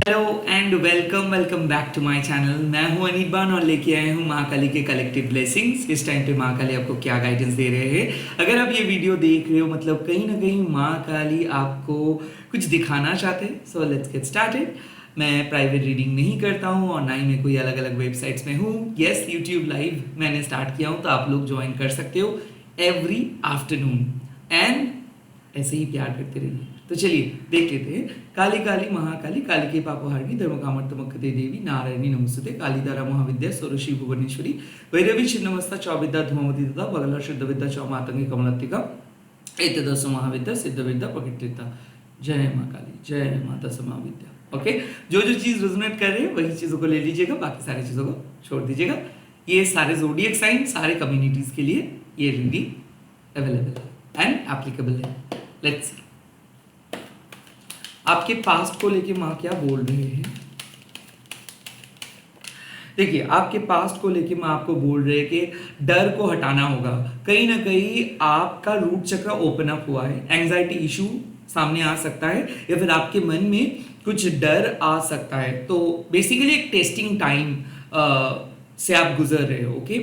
Hello and welcome welcome back to my channel. मैं हूं अनिबान और लेके आया हूं माँ काली के कलेक्टिव ब्लेसिंग्स। इस टाइम पे माँ काली आपको क्या गाइडेंस दे रहे हैं। अगर आप ये वीडियो देख रहे हो मतलब कहीं ना कहीं माँ काली आपको कुछ दिखाना चाहते हैं। So let's get started. मैं प्राइवेट रीडिंग नहीं करता हूँ और ना ही मैं कोई अलग अलग वेबसाइट्स में हूँ। यस, यूट्यूब लाइव मैंने स्टार्ट किया हूँ तो आप लोग ज्वाइन कर सकते हो एवरी आफ्टरनून एंड ऐसे ही प्यार करते रहिए। तो चलिए देख लेते हैं। काली काली महाकाली काली के पापहारिणी धर्म कामर्थमकते देवी नारायणी नमस्ते कालीदारा महाविद्या स्वरूषी भुवनेश्वरी वैरवी छिन्नमस्ता चौविद्या धूमवती तथा बगला शुद्धविद्या चौमातंगी कमलत्तिका एतदसु महाविद्या सिद्धविद्या पकित्रिता। जय माँ काली, जय माता समाविद्या। ओके, जो जो चीज रेजोनेट कर रहे हैं वही चीजों को ले लीजिएगा, बाकी सारी चीजों को छोड़ दीजिएगा। ये सारे जोडियक साइन सारे कम्युनिटीज के लिए ये रीडिंग अवेलेबल है एंड एप्लीकेबल है। लेट्स सी आपके पास्ट को लेके माँ क्या बोल रहे हैं। देखिए, आपके पास्ट को लेके माँ आपको बोल रहे हैं कि डर को हटाना होगा। कहीं ना कहीं आपका रूट चक्र ओपन अप हुआ है, एंजाइटी इशू सामने आ सकता है या फिर आपके मन में कुछ डर आ सकता है। तो बेसिकली एक टेस्टिंग टाइम से आप गुजर रहे हो। ओके,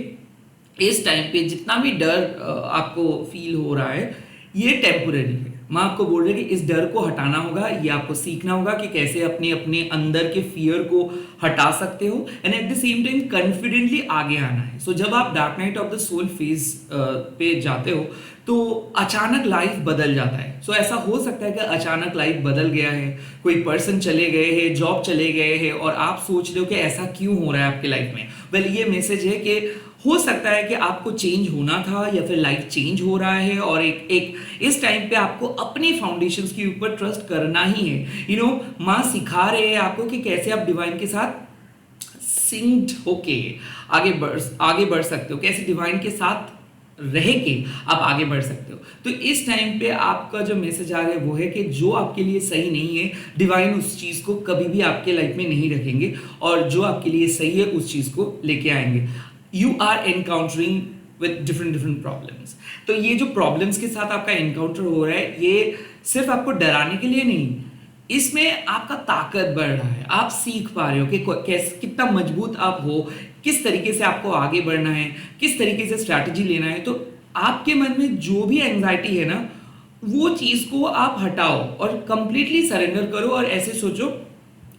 इस टाइम पे जितना भी डर आपको फील हो रहा है ये टेम्पोररी है। माँ आपको बोल रही है कि इस डर को हटाना होगा, ये आपको सीखना होगा कि कैसे अपने अपने अंदर के फियर को हटा सकते हो and at the same time confidently आगे आना है। सो जब आप dark night of the soul phase पे जाते हो तो अचानक लाइफ बदल जाता है। सो ऐसा हो सकता है कि अचानक लाइफ बदल गया है, कोई पर्सन चले गए हैं, जॉब चले गए हैं और आप सोच रहे हो कि ऐसा क्यों हो रहा है आपके लाइफ में। वेल, ये मैसेज है कि हो सकता है कि आपको चेंज होना था या फिर लाइफ चेंज हो रहा है और एक इस टाइम पे आपको अपनी फाउंडेशंस के ऊपर ट्रस्ट करना ही है। माँ सिखा रहे हैं आपको कि कैसे आप डिवाइन के साथ सिंक्ड होके आगे बढ़ सकते हो, कैसे डिवाइन के साथ रह के आप आगे बढ़ सकते हो। तो इस टाइम पे आपका जो मैसेज आ रहा है वो है कि जो आपके लिए सही नहीं है डिवाइन उस चीज को कभी भी आपके लाइफ में नहीं रखेंगे और जो आपके लिए सही है उस चीज को लेके आएंगे। You are encountering with different problems. तो ये जो प्रॉब्लम्स के साथ आपका एनकाउंटर हो रहा है ये सिर्फ आपको डराने के लिए नहीं, इसमें आपका ताकत बढ़ रहा है। आप सीख पा रहे हो कि कैसे कितना मजबूत आप हो, किस तरीके से आपको आगे बढ़ना है, किस तरीके से स्ट्रैटेजी लेना है। तो आपके मन में जो भी एंजाइटी है ना वो चीज को आप हटाओ और कंप्लीटली सरेंडर करो और ऐसे सोचो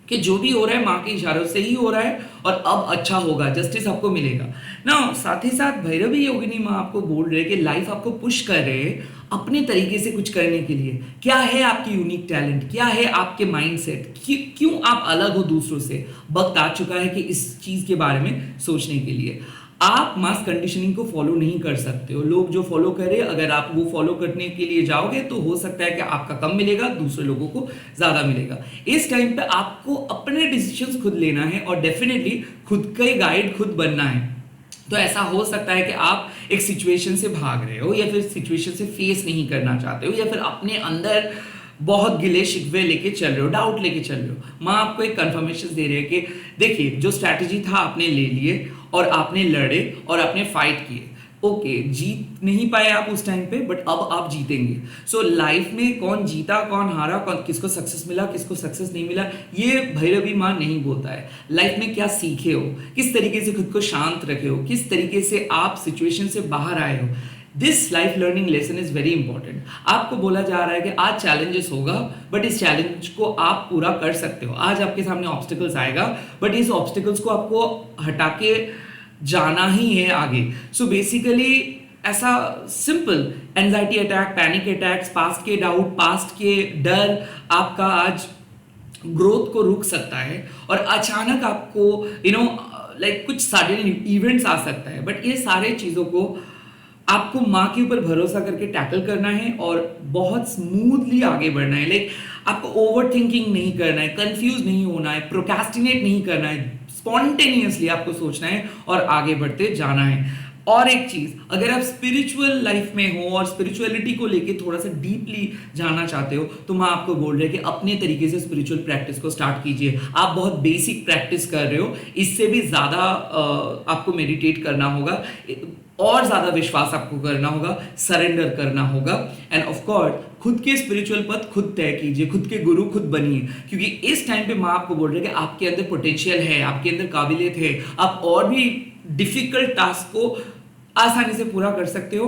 कि जो भी हो रहा है माँ के इशारों से ही हो रहा है और अब अच्छा होगा, जस्टिस आपको मिलेगा ना। साथ ही साथ भैरवी योगिनी माँ आपको बोल रहे हैं कि लाइफ आपको पुश कर रहे हैं अपने तरीके से कुछ करने के लिए। क्या है आपकी यूनिक टैलेंट, क्या है आपके माइंडसेट, क्यों आप अलग हो दूसरों से। वक्त आ चुका है कि इस चीज के बारे में सोचने के लिए। आप मास कंडीशनिंग को फॉलो नहीं कर सकते हो। लोग जो फॉलो कर रहे हैं अगर आप वो फॉलो करने के लिए जाओगे तो हो सकता है कि आपका कम मिलेगा, दूसरे लोगों को ज्यादा मिलेगा। इस टाइम पे आपको अपने डिसीजंस खुद लेना है और डेफिनेटली खुद का गाइड खुद बनना है। तो ऐसा हो सकता है कि आप एक सिचुएशन से भाग रहे हो या फिर सिचुएशन से फेस नहीं करना चाहते हो या फिर अपने अंदर बहुत गिले शिकवे लेके चल रहे हो, डाउट लेके चल रहे हो। माँ आपको एक कंफर्मेशन दे रही है कि देखिए जो स्ट्रैटेजी था आपने ले लिए और आपने लड़े और आपने फाइट किए। ओके, जीत नहीं पाए आप उस टाइम पे बट अब आप जीतेंगे। सो लाइफ में कौन जीता कौन हारा, किसको सक्सेस मिला किसको सक्सेस नहीं मिला ये भैरवी माँ नहीं बोलता है। लाइफ में क्या सीखे हो, किस तरीके से खुद को शांत रखे हो, किस तरीके से आप सिचुएशन से बाहर आए हो। This life learning lesson is very important. आपको बोला जा रहा है कि आज चैलेंजेस होगा बट इस चैलेंज को आप पूरा कर सकते हो। आज आपके सामने ऑब्स्टिकल्स आएगा बट इस ऑब्स्टिकल्स को आपको हटा के जाना ही है आगे। सो बेसिकली ऐसा simple anxiety attack, panic attacks, past के डाउट, पास्ट के डर आपका आज ग्रोथ को रुक सकता है और अचानक आपको लाइक कुछ सडन इवेंट्स आ सकता है। बट ये सारे चीज़ों को आपको माँ के ऊपर भरोसा करके टैकल करना है और बहुत स्मूथली आगे बढ़ना है। लाइक आपको ओवर थिंकिंग नहीं करना है, कंफ्यूज नहीं होना है, प्रोक्रेस्टिनेट नहीं करना है, स्पॉन्टेनियसली आपको सोचना है और आगे बढ़ते जाना है। और एक चीज, अगर आप स्पिरिचुअल लाइफ में हो और स्पिरिचुअलिटी को लेके थोड़ा सा डीपली जानना चाहते हो तो मैं आपको बोल रहा है कि अपने तरीके से स्पिरिचुअल प्रैक्टिस को स्टार्ट कीजिए। आप बहुत बेसिक प्रैक्टिस कर रहे हो, इससे भी ज्यादा आपको मेडिटेट करना होगा। और ज्यादा विश्वास आपको करना होगा, सरेंडर करना होगा। एंड ऑफ कोर्स खुद के स्पिरिचुअल पथ खुद तय कीजिए, खुद के गुरु खुद बनिए, क्योंकि इस टाइम पे माँ आपको बोल रही है कि आपके अंदर पोटेंशियल है, आपके अंदर काबिलियत है, आप और भी डिफिकल्ट टास्क को आसानी से पूरा कर सकते हो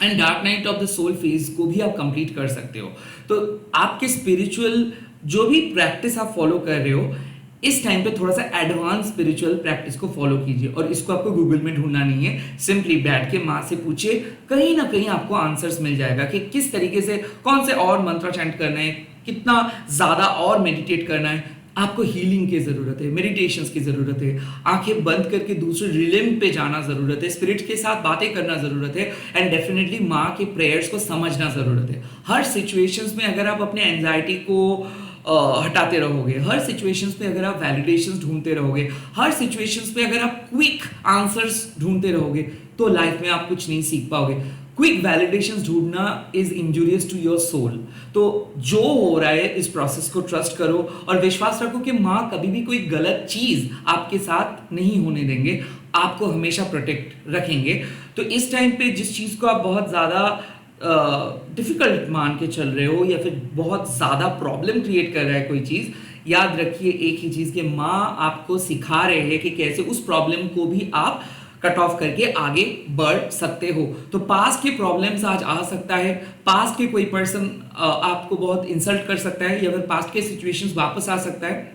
and dark night of the soul phase को भी आप कंप्लीट कर सकते हो। तो आपके स्पिरिचुअल जो भी प्रैक्टिस आप फॉलो कर रहे हो, इस टाइम पे थोड़ा सा एडवांस स्पिरिचुअल प्रैक्टिस को फॉलो कीजिए, और इसको आपको गूगल में ढूंढना नहीं है, सिंपली बैठ के माँ से पूछिए, कहीं ना कहीं आपको आंसर्स मिल जाएगा कि किस तरीके से, कौन से और मंत्र चैंट करना है, कितना ज्यादा और मेडिटेट करना है। आपको हीलिंग की जरूरत है, मेडिटेशंस की जरूरत है, आंखें बंद करके दूसरे रिलिम पे जाना जरूरत है, स्पिरिट के साथ बातें करना जरूरत है, एंड डेफिनेटली माँ के प्रेयर्स को समझना जरूरत है। हर सिचुएशंस में अगर आप अपने एंजाइटी को हटाते रहोगे, हर सिचुएशंस में अगर आप वैलिडेशंस ढूंढते रहोगे, हर सिचुएशंस में अगर आप क्विक आंसर्स ढूंढते रहोगे, तो लाइफ में आप कुछ नहीं सीख पाओगे। क्विक वैलिडेशंस ढूंढना is injurious to your soul. तो जो हो रहा है इस प्रोसेस को ट्रस्ट करो और विश्वास रखो कि माँ कभी भी कोई गलत चीज आपके साथ नहीं होने देंगे, आपको हमेशा प्रोटेक्ट रखेंगे। तो इस टाइम पे जिस चीज को आप बहुत ज्यादा डिफिकल्ट मान के चल रहे हो या फिर बहुत ज्यादा प्रॉब्लम क्रिएट कर रहा है कोई चीज, याद रखिए एक ही चीज कि माँ आपको सिखा रहे हैं कि कैसे उस प्रॉब्लम को भी आप कट ऑफ करके आगे बढ़ सकते हो। तो पास्ट के प्रॉब्लम्स आज आ सकता है, पास्ट के कोई पर्सन आपको बहुत इंसल्ट कर सकता है, या फिर पास्ट के सिचुएशंस वापस आ सकता है।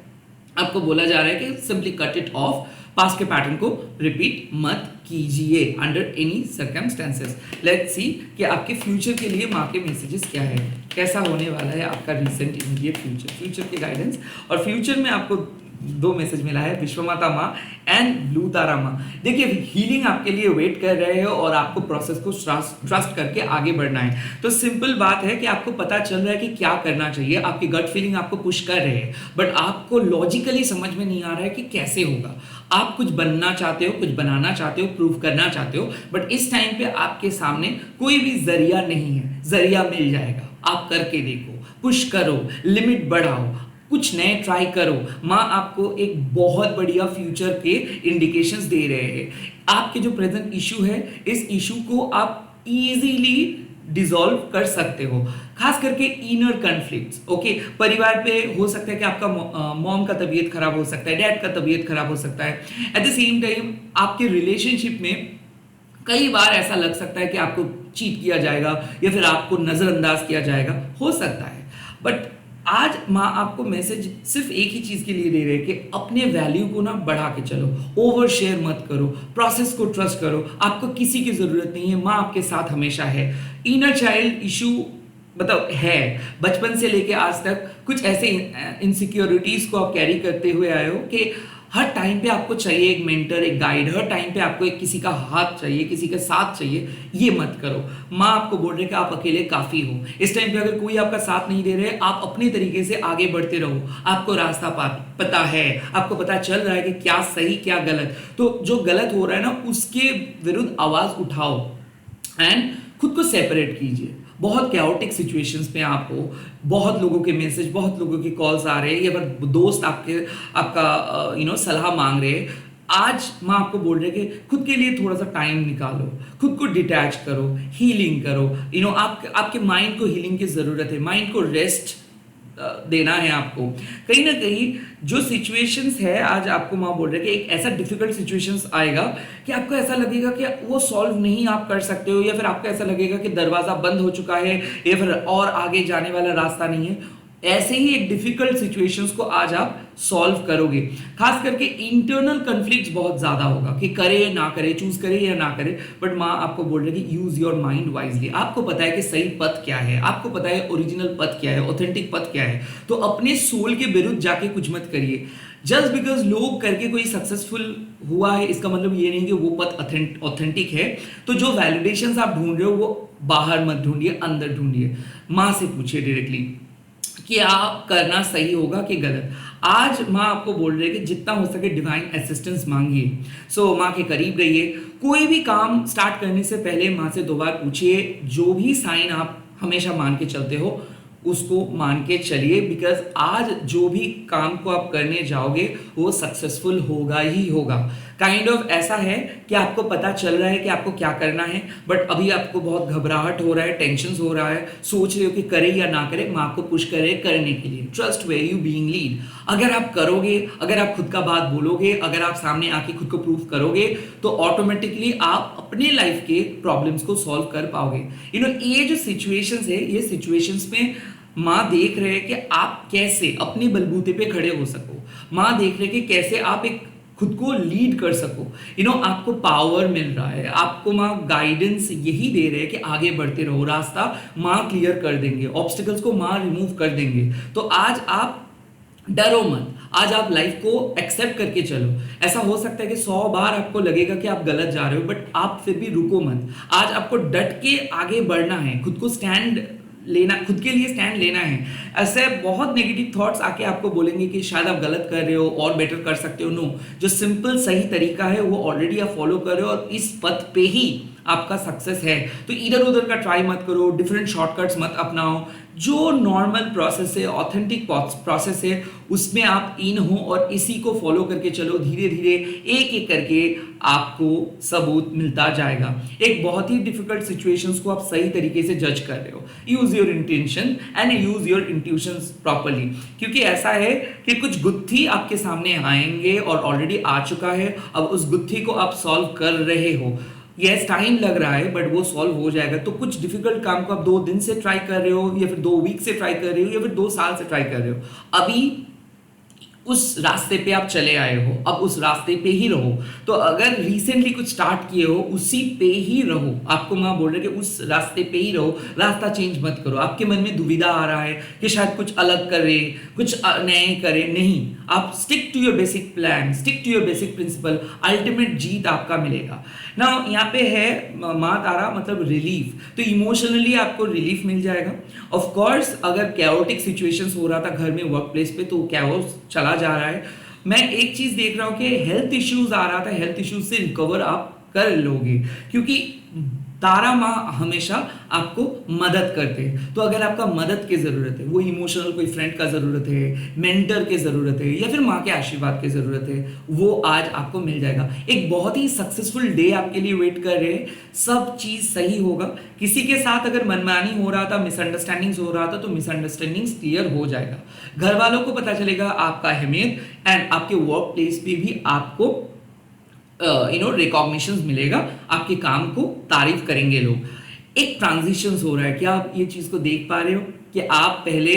आपको बोला जा रहा है कि simply cut it of, past के पैटर्न को रिपीट मत कीजिए under any circumstances. Let's see कि आपके फ्यूचर के लिए माँ के मैसेजेस क्या है, कैसा होने वाला है आपका रिसेंट इमीडिएट फ्यूचर के गाइडेंस। और फ्यूचर में आपको दो मैसेज मिला है, विश्वमाता माँ एंड ब्लू तारा माँ। देखिए हीलिंग आपके लिए वेट कर रहे हो और आपको प्रोसेस को ट्रस्ट करके आगे बढ़ना है। तो सिंपल बात है कि आपको पता चल रहा है कि क्या करना चाहिए, आपकी गट फीलिंग आपको पुश कर रहे हैं, बट आपको लॉजिकली समझ में नहीं आ रहा है कि कैसे होगा। आप कुछ बनना चाहते हो, कुछ बनाना चाहते हो, प्रूव करना चाहते हो, बट इस टाइम पे आपके सामने कोई भी जरिया नहीं है। जरिया मिल जाएगा, आप करके देखो, पुश करो, लिमिट बढ़ाओ, कुछ नए ट्राई करो। माँ आपको एक बहुत बढ़िया फ्यूचर के इंडिकेशंस दे रहे हैं। आपके जो प्रेजेंट इशू है, इस इशू को आप इजीली डिसॉल्व कर सकते हो, खास करके इनर कॉन्फ्लिक्ट्स। ओके, परिवार पे हो सकता है कि आपका मॉम का तबीयत खराब हो सकता है, डैड का तबीयत खराब हो सकता है। एट द सेम टाइम आपके रिलेशनशिप में कई बार ऐसा लग सकता है कि आपको चीट किया जाएगा या फिर आपको नजरअंदाज किया जाएगा, हो सकता है। बट आज माँ आपको मैसेज सिर्फ एक ही चीज के लिए दे रहे हैं कि अपने वैल्यू को ना बढ़ा के चलो, ओवर शेयर मत करो, प्रोसेस को ट्रस्ट करो, आपको किसी की जरूरत नहीं है, माँ आपके साथ हमेशा है। इनर चाइल्ड इशू मतलब है, बचपन से लेके आज तक कुछ ऐसे इनसिक्योरिटीज को आप कैरी करते हुए आए हो कि हर टाइम पे आपको चाहिए एक मेंटर, एक गाइड, हर टाइम पे आपको एक किसी का हाथ चाहिए, किसी का साथ चाहिए। ये मत करो। माँ आपको बोल रहे कि आप अकेले काफी हो। इस टाइम पे अगर कोई आपका साथ नहीं दे रहे, आप अपने तरीके से आगे बढ़ते रहो। आपको रास्ता पता है, आपको पता चल रहा है कि क्या सही क्या गलत। तो जो गलत हो रहा है ना, उसके विरुद्ध आवाज उठाओ एंड खुद को सेपरेट कीजिए। बहुत कैओटिक सिचुएशंस में आप हो, बहुत लोगों के मैसेज, बहुत लोगों के कॉल्स आ रहे हैं, या फिर दोस्त आपका सलाह मांग रहे हैं। आज मैं आपको बोल रहे कि खुद के लिए थोड़ा सा टाइम निकालो, खुद को डिटैच करो, हीलिंग करो। आपके माइंड को हीलिंग की जरूरत है, माइंड को रेस्ट देना है आपको। कहीं ना कहीं जो सिचुएशंस है, आज आपको माँ बोल रहे कि एक ऐसा डिफिकल्ट सिचुएशंस आएगा कि आपको ऐसा लगेगा कि वो सॉल्व नहीं आप कर सकते हो, या फिर आपको ऐसा लगेगा कि दरवाजा बंद हो चुका है या फिर और आगे जाने वाला रास्ता नहीं है। ऐसे ही एक डिफिकल्ट सिचुएशंस को आज आप सॉल्व करोगे। खास करके इंटरनल कॉन्फ्लिक्ट्स बहुत ज्यादा होगा कि करे या ना करे, चूज करे या ना करे। बट माँ आपको बोल रही है कि यूज योर माइंड वाइजली। आपको पता है कि सही पथ क्या है, आपको पता है ओरिजिनल पथ क्या है, ऑथेंटिक पथ क्या है। तो अपने सोल के विरुद्ध जाके कुछ मत करिए। जस्ट बिकॉज लोग करके कोई सक्सेसफुल हुआ है, इसका मतलब ये नहीं कि वो पथ ऑथेंटिक है। तो जो वैलिडेशंस आप ढूंढ रहे हो वो बाहर मत ढूंढिए, अंदर ढूंढिए। माँ से पूछिए डायरेक्टली कि आप करना सही होगा कि गलत। आज माँ आपको बोल रही है कि जितना हो सके डिवाइन असिस्टेंस मांगिए। सो माँ के करीब रहिए। कोई भी काम स्टार्ट करने से पहले माँ से 2 बार पूछिए। जो भी साइन आप हमेशा मान के चलते हो उसको मान के चलिए, बिकॉज आज जो भी काम को आप करने जाओगे वो सक्सेसफुल होगा ही होगा। काइंड ऑफ ऐसा है कि आपको पता चल रहा है कि आपको क्या करना है, बट अभी आपको बहुत घबराहट हो रहा है, टेंशन हो रहा है, सोच रहे हो कि करे या ना करे, माँ को पुश करे करने के लिए। Trust where you being lead. अगर आप करोगे, अगर आप खुद का बात बोलोगे, अगर आप सामने आके खुद को प्रूव करोगे, तो ऑटोमेटिकली आप अपने लाइफ के प्रॉब्लम्स को सॉल्व कर पाओगे। ये जो सिचुएशंस है, ये सिचुएशंस में माँ देख रहे हैं कि आप कैसे अपने बलबूते पे खड़े हो सको। माँ देख रहे हैं कि कैसे आप एक खुद को लीड कर सको। आपको पावर मिल रहा है, आपको माँ गाइडेंस यही दे रहे हैं कि आगे बढ़ते रहो, रास्ता माँ क्लियर कर देंगे, ऑब्स्टिकल्स को माँ रिमूव कर देंगे। तो आज आप डरो मत, आज आप लाइफ को एक्सेप्ट करके चलो। ऐसा हो सकता है कि 100 बार आपको लगेगा कि आप गलत जा रहे हो, बट आप फिर भी रुको मत। आज आपको डट के आगे बढ़ना है, खुद को स्टैंड लेना, खुद के लिए स्टैंड लेना है। ऐसे बहुत नेगेटिव थॉट्स आके आपको बोलेंगे कि शायद आप गलत कर रहे हो और बेटर कर सकते हो। नो, जो सिंपल सही तरीका है वो ऑलरेडी आप फॉलो कर रहे हो और इस पथ पे ही आपका सक्सेस है। तो इधर उधर का ट्राई मत करो, डिफरेंट शॉर्टकट्स मत अपनाओ। जो नॉर्मल प्रोसेस है, ऑथेंटिक प्रोसेस है, उसमें आप इन हो और इसी को फॉलो करके चलो। धीरे धीरे एक एक करके आपको सबूत मिलता जाएगा। एक बहुत ही डिफिकल्ट सिचुएशंस को आप सही तरीके से जज कर रहे हो। Use your intention and use your intuitions properly, क्योंकि ऐसा है कि कुछ गुत्थी आपके सामने आएंगे और ऑलरेडी आ चुका है। अब उस गुत्थी को आप सॉल्व कर रहे हो। यस, टाइम लग रहा है, बट वो सॉल्व हो जाएगा। तो कुछ डिफिकल्ट काम को आप 2 दिन से ट्राई कर रहे हो, या फिर 2 वीक से ट्राई कर रहे हो, या फिर 2 साल से ट्राई कर रहे हो, अभी उस रास्ते पे आप चले आए हो, अब उस रास्ते पे ही रहो। तो अगर रिसेंटली कुछ स्टार्ट किए हो, उसी पे ही रहो। आपको माँ बोल रहे कि उस रास्ते पे ही रहो, रास्ता चेंज मत करो। आपके मन में दुविधा आ रहा है कि शायद कुछ अलग करे, कुछ नए करे, नहीं, आप stick to your basic plan, stick to your basic principle. Ultimate जीत आपका मिलेगा ना। यहाँ पे है माँ तारा मतलब रिलीफ, तो इमोशनली आपको रिलीफ मिल जाएगा। ऑफ कोर्स अगर कैओटिक सिचुएशंस हो रहा था घर में, वर्क प्लेस पे, तो कैओस चला जा रहा है। मैं एक चीज देख रहा हूँ कि हेल्थ इश्यूज आ रहा था, हेल्थ इश्यूज से रिकवर आप कर लोगे, क्योंकि तारा माँ हमेशा आपको मदद करते हैं। तो अगर आपका मदद की जरूरत है, वो इमोशनल कोई फ्रेंड का जरूरत है, मेंटर की जरूरत है, या फिर माँ के आशीर्वाद की जरूरत है, वो आज आपको मिल जाएगा। एक बहुत ही सक्सेसफुल डे आपके लिए वेट कर रहे हैं। सब चीज सही होगा। किसी के साथ अगर मनमानी हो रहा था, मिसअंडरस्टैंडिंग्स हो रहा था, तो मिसअंडरस्टैंडिंग्स क्लियर हो जाएगा। घर वालों को पता चलेगा आपका अहमियत, एंड आपके वर्क प्लेस पे भी आपको रिकॉग्निशन मिलेगा। आपके काम को तारीफ करेंगे लोग। एक ट्रांजिशन हो रहा है। क्या आप ये चीज को देख पा रहे हो कि आप पहले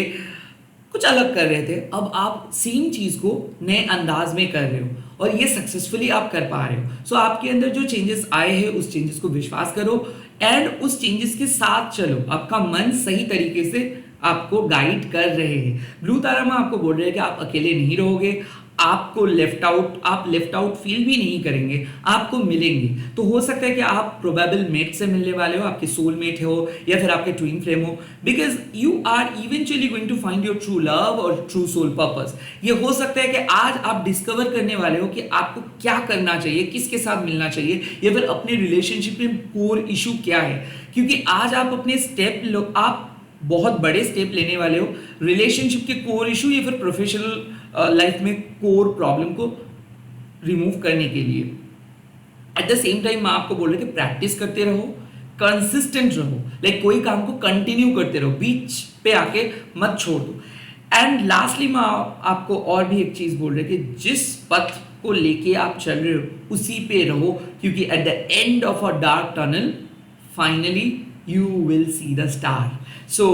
कुछ अलग कर रहे थे, अब आप सेम चीज को नए अंदाज में कर रहे हो और ये सक्सेसफुली आप कर पा रहे हो। सो आपके अंदर जो चेंजेस आए हैं, उस चेंजेस को विश्वास करो एंड उस चेंजेस के साथ चलो। आपका मन सही तरीके से आपको गाइड कर रहे हैं। ब्लू तारा माँ आपको बोल रहे हैं कि आप अकेले नहीं रहोगे, आप लेफ्ट आउट फील भी नहीं करेंगे, आपको मिलेंगे। तो हो सकता है कि आप प्रोबेबल मेट से मिलने वाले हो, आपके सोलमेट हो या फिर आपके ट्विन फ्लेम हो, because you are eventually going to find your true love और ट्रू सोल पर्पस। ये हो सकता है कि आज आप डिस्कवर करने वाले हो कि आपको क्या करना चाहिए, किसके साथ मिलना चाहिए, या फिर अपने रिलेशनशिप में कोर इशू क्या है। क्योंकि आज आप अपने आप बहुत बड़े स्टेप लेने वाले हो रिलेशनशिप के कोर इशू या फिर प्रोफेशनल लाइफ में कोर प्रॉब्लम को रिमूव करने के लिए। एट द सेम टाइम मैं आपको बोल रही कि प्रैक्टिस करते रहो, कंसिस्टेंट रहो, लाइक कोई काम को कंटिन्यू करते रहो, बीच पे आके मत छोड़ दो। एंड लास्टली मैं आपको और भी एक चीज बोल रही कि जिस पथ को लेके आप चल रहे हो उसी पे रहो, क्योंकि at the end of a dark tunnel finally you will see the star. So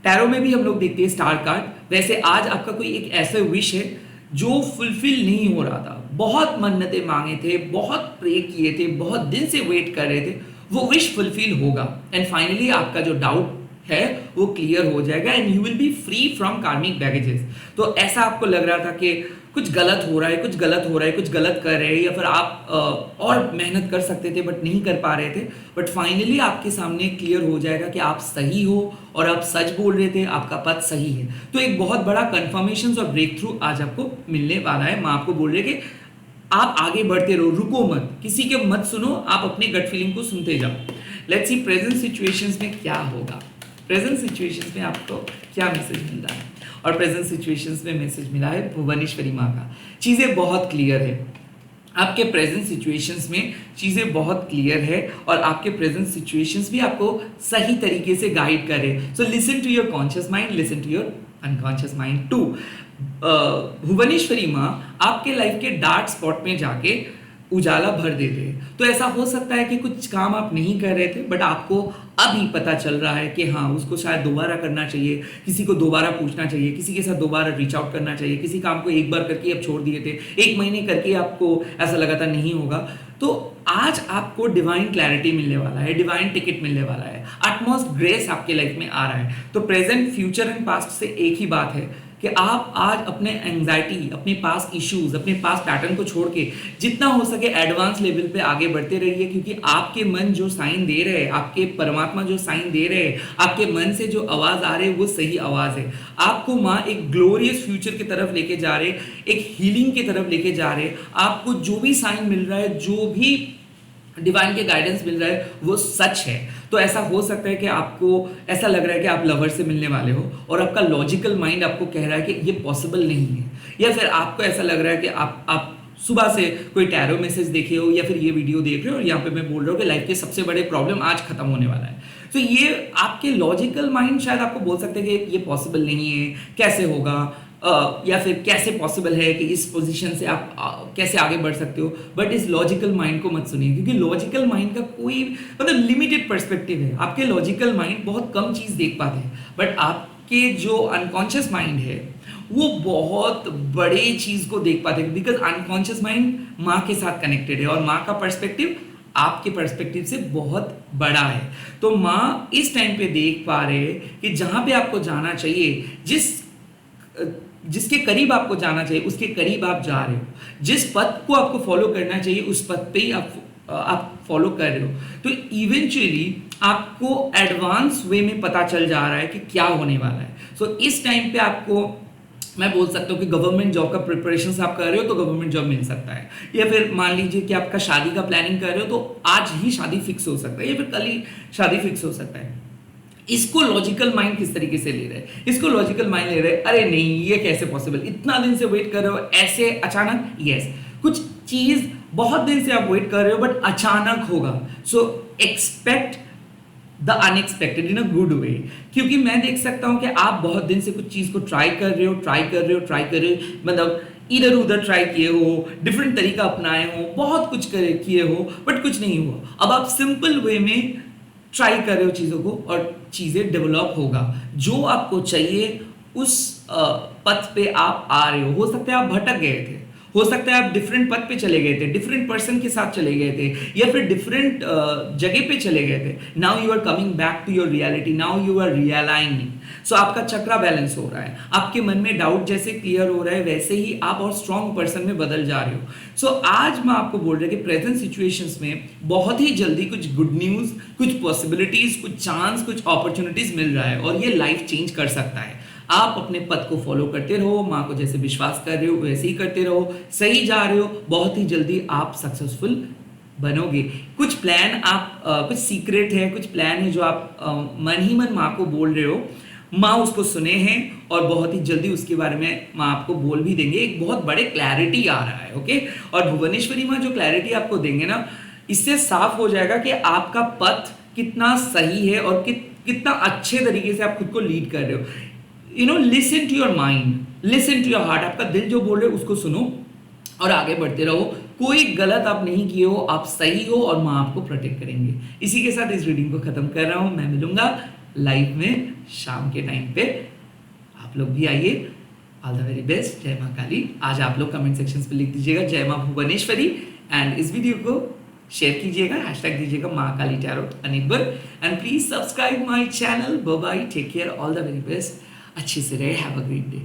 tarot में भी हम लोग देखते हैं स्टार कार्ड। वैसे आज आपका कोई एक ऐसा विश है जो फुलफिल नहीं हो रहा था, बहुत मन्नतें मांगे थे, बहुत प्रे किए थे, बहुत दिन से वेट कर रहे थे, वो विश फुलफिल होगा एंड फाइनली आपका जो डाउट है वो क्लियर हो जाएगा and you will be free from कार्मिक बैगेजेस। तो ऐसा आपको लग रहा था कि कुछ गलत हो रहा है, कुछ गलत हो रहा है, कुछ गलत कर रहे हैं, या फिर आप और मेहनत कर सकते थे बट नहीं कर पा रहे थे, बट फाइनली आपके सामने क्लियर हो जाएगा कि आप सही हो और आप सच बोल रहे थे, आपका पथ सही है। तो एक बहुत बड़ा कंफर्मेशन और ब्रेक थ्रू आज आपको मिलने वाला है। मैं आपको बोल रहे कि आप आगे बढ़ते रहो, रुको मत, किसी के मत सुनो, आप अपने गट फीलिंग को सुनते जाओ। लेट्स सी प्रेजेंट सिचुएशंस में क्या होगा। प्रेजेंट सिचुएशंस में आपको क्या मैसेज मिल रहा है? और प्रेजेंट सिचुएशंस में मैसेज मिला है भुवनेश्वरी माँ का। चीज़ें बहुत क्लियर है, आपके प्रेजेंट सिचुएशंस में चीज़ें बहुत क्लियर है और आपके प्रेजेंट सिचुएशंस भी आपको सही तरीके से गाइड करे। So listen to your conscious mind, listen to your unconscious mind too. Bhuvaneshwari माँ आपके लाइफ के डार्क स्पॉट में जाके उजाला भर देते हैं। तो ऐसा हो सकता है कि कुछ काम आप नहीं कर रहे थे, बट आपको अभी पता चल रहा है कि हाँ उसको शायद दोबारा करना चाहिए, किसी को दोबारा पूछना चाहिए, किसी के साथ दोबारा रीच आउट करना चाहिए। किसी काम को एक बार करके आप छोड़ दिए थे, 1 महीने करके आपको ऐसा लगा था नहीं होगा, तो आज आपको डिवाइन क्लैरिटी मिलने वाला है, डिवाइन टिकट मिलने वाला है, अटमोस्ट ग्रेस आपके लाइफ में आ रहा है। तो प्रेजेंट, फ्यूचर एंड पास्ट से एक ही बात है कि आप आज अपने एंजाइटी, अपने पास्ट इश्यूज, अपने पास्ट पैटर्न को छोड़ के जितना हो सके एडवांस लेवल पे आगे बढ़ते रहिए, क्योंकि आपके मन जो साइन दे रहे हैं, आपके परमात्मा जो साइन दे रहे हैं, आपके मन से जो आवाज आ रही है वो सही आवाज है। आपको माँ एक ग्लोरियस फ्यूचर की तरफ लेके जा रहे, एक हीलिंग की तरफ लेके जा रहे। आपको जो भी साइन मिल रहा है, जो भी डिवाइन के गाइडेंस मिल रहा है, वो सच है। तो ऐसा हो सकता है कि आपको ऐसा लग रहा है कि आप लवर से मिलने वाले हो और आपका लॉजिकल माइंड आपको कह रहा है कि ये पॉसिबल नहीं है, या फिर आपको ऐसा लग रहा है कि आप सुबह से कोई टैरो मैसेज देखे हो या फिर ये वीडियो देख रहे हो और यहाँ पे मैं बोल रहा हूँ कि लाइफ के सबसे बड़े प्रॉब्लम आज खत्म होने वाला है। तो ये आपके लॉजिकल माइंड शायद आपको बोल सकते हैं कि ये पॉसिबल नहीं है, कैसे होगा, या फिर कैसे पॉसिबल है कि इस पोजीशन से आप कैसे आगे बढ़ सकते हो। बट इस लॉजिकल माइंड को मत सुनिए, क्योंकि लॉजिकल माइंड का कोई मतलब लिमिटेड पर्सपेक्टिव है। आपके लॉजिकल माइंड बहुत कम चीज़ देख पाते हैं, बट आपके जो अनकॉन्शियस माइंड है वो बहुत बड़े चीज़ को देख पाते हैं, बिकॉज अनकॉन्शियस माइंड माँ के साथ कनेक्टेड है और माँ का पर्सपेक्टिव आपके पर्सपेक्टिव से बहुत बड़ा है। तो माँ इस टाइम पे देख पा रहे हैं कि जहाँ पे आपको जाना चाहिए, जिसके करीब आपको जाना चाहिए उसके करीब आप जा रहे हो, जिस पथ को आपको फॉलो करना चाहिए उस पथ पे ही आप फॉलो कर रहे हो। तो इवेंचुअली आपको एडवांस वे में पता चल जा रहा है कि क्या होने वाला है। सो इस टाइम पे आपको मैं बोल सकता हूँ कि गवर्नमेंट जॉब का प्रिपरेशन आप कर रहे हो तो गवर्नमेंट जॉब मिल सकता है, या फिर मान लीजिए कि आपका शादी का प्लानिंग कर रहे हो तो आज ही शादी फिक्स हो सकता है, या फिर कल ही शादी फिक्स हो सकता है। इसको लॉजिकल माइंड किस तरीके से ले रहे हैं? इसको लॉजिकल माइंड ले रहे हैं, अरे नहीं ये कैसे पॉसिबल, इतना दिन से वेट कर रहे हो ऐसे अचानक, यस कुछ चीज बहुत दिन से आप वेट कर रहे हो बट अचानक होगा। So expect the unexpected in a good way, क्योंकि मैं देख सकता हूं कि आप बहुत दिन से कुछ चीज को ट्राई कर रहे हो, मतलब इधर उधर ट्राई किए हो, डिफरेंट तरीका अपनाए हो, बहुत कुछ किए हो बट कुछ नहीं हुआ। अब आप सिंपल वे में ट्राई कर रहे हो चीज़ों को और चीज़ें डेवलप होगा। जो आपको चाहिए उस पथ पे आप आ रहे हो सकता है आप भटक गए थे, हो सकता है आप डिफरेंट पथ पे चले गए थे, डिफरेंट पर्सन के साथ चले गए थे, या फिर डिफरेंट जगह पे चले गए थे। Now you are coming back to your reality, now you are realigning. So आपका चक्रा बैलेंस हो रहा है, आपके मन में डाउट जैसे क्लियर हो रहा है वैसे ही आप और स्ट्रॉन्ग पर्सन में बदल जा रहे हो। सो आज मैं आपको बोल रहा हूँ कि प्रेजेंट सिचुएशंस में बहुत ही जल्दी कुछ गुड न्यूज़, कुछ पॉसिबिलिटीज, कुछ चांस, कुछ अपॉर्चुनिटीज मिल रहा है और ये लाइफ चेंज कर सकता है। आप अपने पथ को फॉलो करते रहो, माँ को जैसे विश्वास कर रहे हो वैसे ही करते रहो, सही जा रहे हो, बहुत ही जल्दी आप सक्सेसफुल बनोगे। कुछ प्लान आप कुछ सीक्रेट है, कुछ प्लान है जो आप मन ही मन माँ को बोल रहे हो, माँ उसको सुने हैं और बहुत ही जल्दी उसके बारे में माँ आपको बोल भी देंगे। एक बहुत बड़े क्लैरिटी आ रहा है, ओके। और भुवनेश्वरी माँ जो क्लैरिटी आपको देंगे ना, इससे साफ हो जाएगा कि आपका पथ कितना सही है और कितना अच्छे तरीके से आप खुद को लीड कर रहे हो। You know, listen to your mind, listen to your heart, आपका दिल जो बोल रहे हो उसको सुनो और आगे बढ़ते रहो। कोई गलत आप नहीं किए हो, आप सही हो और माँ आपको प्रोटेक्ट करेंगे। इसी के साथ इस रीडिंग को खत्म कर रहा हूँ। मैं मिलूंगा लाइव में शाम के टाइम पे, आप लोग भी आइए। All the very best. जय माँ काली। आज आप लोग कमेंट सेक्शन पे लिख दीजिएगा जय माँ भुवनेश्वरी एंड इस वीडियो को शेयर कीजिएगा, हैशटैग दीजिएगा माँ Kali tarot Anirban and please subscribe my channel. Bye bye, take care, all the very best. अच्छे से रहे, हैव अ ग्रेट डे।